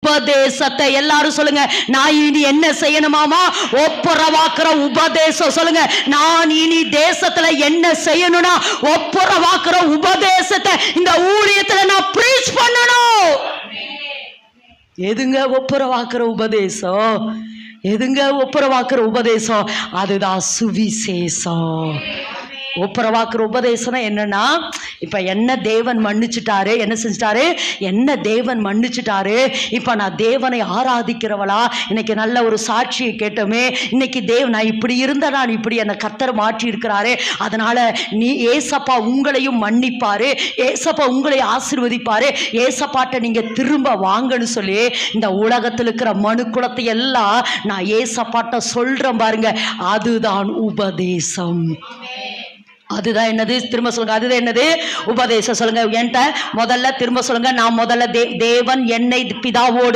உபதேசத்தை எல்லாரும் சொல்லுங்க. நான் இனி என்ன செய்யணுமாமா? ஒப்புரவாக்குற உபதேசம். சொல்லுங்க, நான் இனி தேசத்துல என்ன செய்யணும்னா ஒப்புரவாக்குற உபதேசத்தை இந்த ஊழியத்துல நான் பிரீச் பண்ணணும். எதுங்க ஒப்புரவாக்குற உபதேசம்? எதுங்க ஒப்புரவாக்குற உபதேசம்? அதுதான் சுவிசேஷம். ஒப்புரவாக்குற உபதேசம் என்னன்னா, இப்ப என்ன தேவன் மன்னிச்சுட்டாரு, என்ன செஞ்சிட்டாரு, என்ன தேவன் மன்னிச்சுட்டாரு. இப்ப நான் தேவனை ஆராதிக்கிறவளா? இன்னைக்கு நல்ல ஒரு சாட்சியை கேட்டோமே. இன்னைக்கு நான் இப்படி இருந்த, நான் இப்படி என்னை கர்த்தர் மாற்றி இருக்கிறாரு. அதனால நீ ஏசப்பா உங்களையும் மன்னிப்பாரு, ஏசப்பா உங்களை ஆசீர்வதிப்பாரு, ஏசப்பாட்ட நீங்க திரும்ப வாங்கன்னு சொல்லி இந்த உலகத்தில் இருக்கிற மனு குலத்தை எல்லாம் நான் ஏசப்பாட்ட சொல்றேன் பாருங்க. அதுதான் உபதேசம். அதுதான் என்னது? திரும்ப சொல்லுங்க. அதுதான் என்னது? உபதேசம். சொல்லுங்க என்கிட்ட முதல்ல, திரும்ப சொல்லுங்க. நான் முதல்ல தேவன் என்னை பிதாவோடு